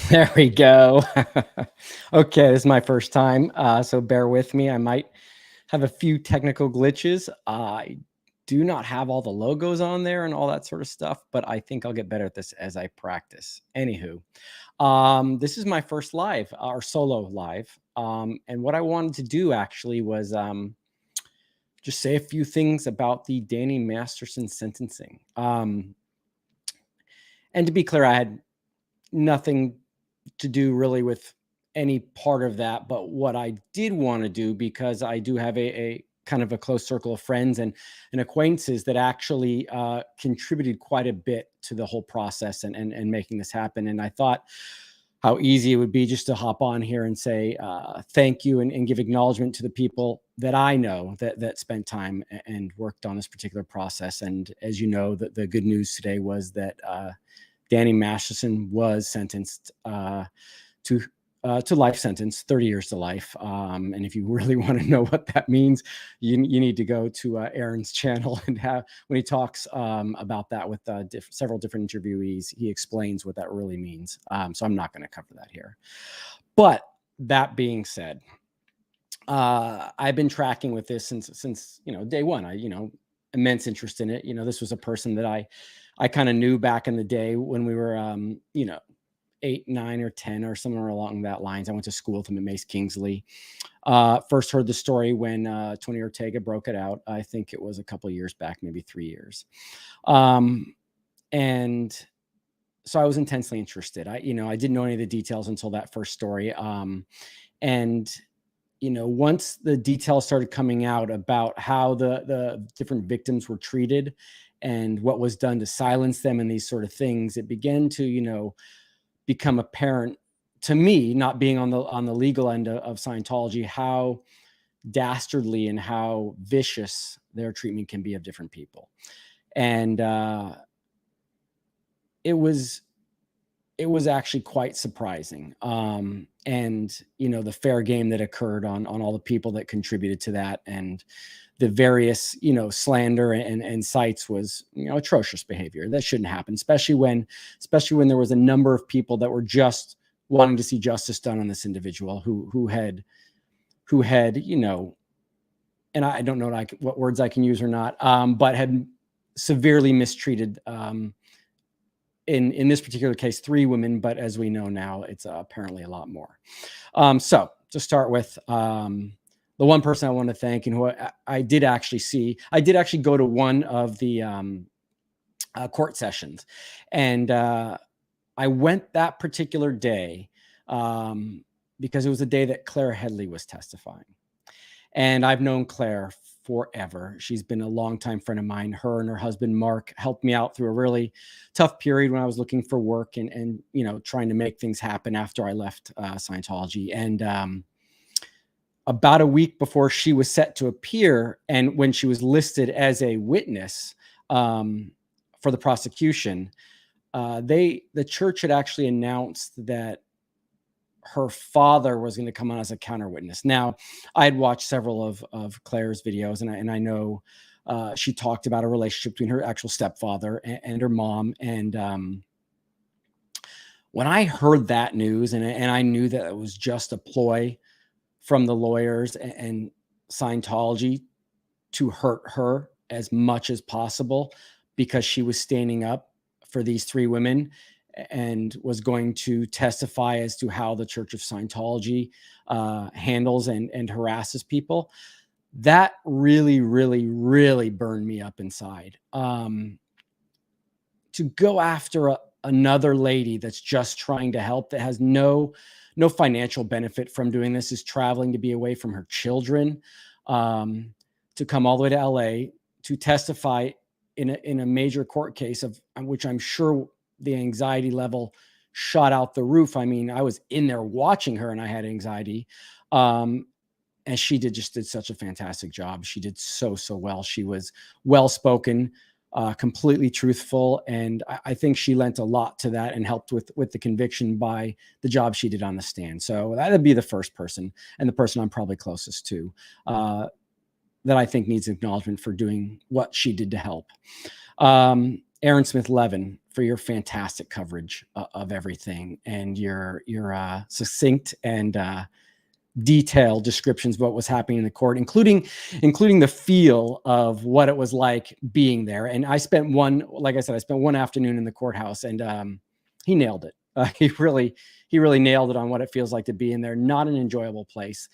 There we go. Okay, this is my first time, so bear with me. I might have a few technical glitches. I do not have all the logos on there and all that sort of stuff, but I think I'll get better at this as I practice. Anywho, this is my first live or solo live, and what I wanted to do actually was just say a few things about the Danny Masterson sentencing. And to be clear, I had nothing to do really with any part of that. But what I did want to do, because I do have a kind of a close circle of friends and acquaintances that actually contributed quite a bit to the whole process and making this happen. And I thought how easy it would be just to hop on here and say thank you and give acknowledgement to the people that I know that spent time and worked on this particular process. And as you know, the good news today was that Danny Masterson was sentenced to life sentence, 30 years to life. And if you really want to know what that means, you need to go to Aaron's channel and have when he talks about that with several different interviewees, he explains what that really means. So I'm not going to cover that here. But that being said, I've been tracking with this since day one. I immense interest in it. This was a person that I kind of knew back in the day when we were 8, 9, or 10 or somewhere along that lines. I went to school with him at Mace Kingsley. First heard the story when Tony Ortega broke it out. I think it was a couple of years back, maybe 3 years. And so I was intensely interested. I didn't know any of the details until that first story. And once the details started coming out about how the different victims were treated and what was done to silence them and these sort of things, it began to, become apparent to me, not being on the legal end of Scientology, how dastardly and how vicious their treatment can be of different people. And it was actually quite surprising. And the fair game that occurred on all the people that contributed to that, and the various slander and sites was atrocious behavior that shouldn't happen, especially when there was a number of people that were just wanting to see justice done on this individual who had and I don't know what words I can use or not, but had severely mistreated in this particular case 3 women, but as we know now, it's apparently a lot more. So to start with, the one person I want to thank, and who I did actually go to one of the court sessions, and I went that particular day because it was the day that Claire Headley was testifying. And I've known Claire forever. She's been a longtime friend of mine. Her and her husband, Mark, helped me out through a really tough period when I was looking for work and trying to make things happen after I left Scientology. And about a week before she was set to appear, and when she was listed as a witness for the prosecution, the church had actually announced that her father was going to come on as a counter witness. Now, I had watched several of Claire's videos, and I know she talked about a relationship between her actual stepfather and her mom. And when I heard that news, and I knew that it was just a ploy from the lawyers and Scientology to hurt her as much as possible because she was standing up for these 3 women and was going to testify as to how the Church of Scientology handles and harasses people, that really, really, really burned me up inside. To go after another lady that's just trying to help, that has no financial benefit from doing this, is traveling to be away from her children, to come all the way to LA to testify in a major court case of which I'm sure the anxiety level shot out the roof. I mean, I was in there watching her and I had anxiety. And she did such a fantastic job. She did so well. She was well-spoken, completely truthful. And I think she lent a lot to that and helped with the conviction by the job she did on the stand. So that'd be the first person, and the person I'm probably closest to, that I think needs acknowledgement for doing what she did to help. Aaron Smith Levin, for your fantastic coverage of everything, and your succinct and detailed descriptions of what was happening in the court, including the feel of what it was like being there. And I spent like I said, I spent one afternoon in the courthouse, and he nailed it. He really nailed it on what it feels like to be in there. Not an enjoyable place.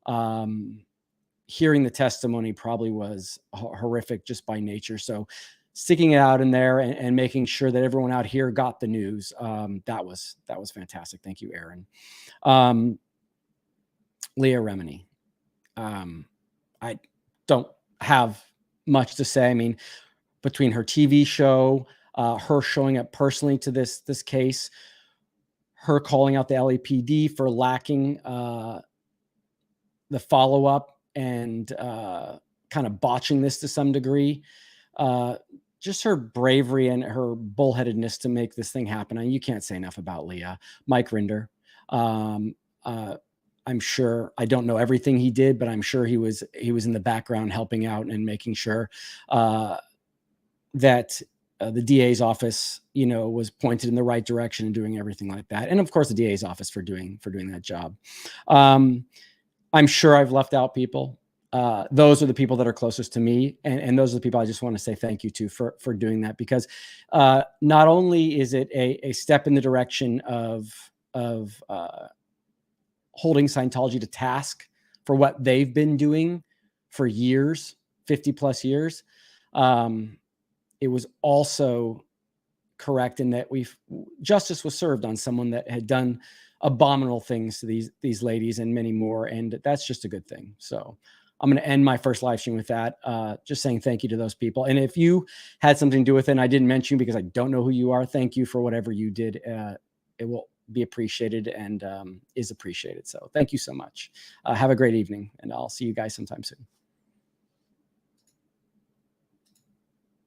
Hearing the testimony probably was horrific just by nature. So sticking it out in there and making sure that everyone out here got the news, that was fantastic. Thank you, Aaron. Leah Remini. I don't have much to say. I mean, between her TV show, her showing up personally to this case, her calling out the LAPD for lacking the follow-up and kind of botching this to some degree. Just her bravery and her bullheadedness to make this thing happen. And you can't say enough about Leah. Mike Rinder. I'm sure, I don't know everything he did, but I'm sure he was in the background helping out and making sure that the DA's office, was pointed in the right direction and doing everything like that. And of course, the DA's office for doing that job. I'm sure I've left out people. Those are the people that are closest to me. And those are the people I just want to say thank you to for doing that, because not only is it a step in the direction of holding Scientology to task for what they've been doing for years, 50 plus years. It was also correct in that justice was served on someone that had done abominable things to these ladies and many more. And that's just a good thing. So I'm going to end my first live stream with that, just saying thank you to those people. And if you had something to do with it, and I didn't mention you because I don't know who you are, thank you for whatever you did. It will be appreciated and is appreciated. So thank you so much. Have a great evening, and I'll see you guys sometime soon.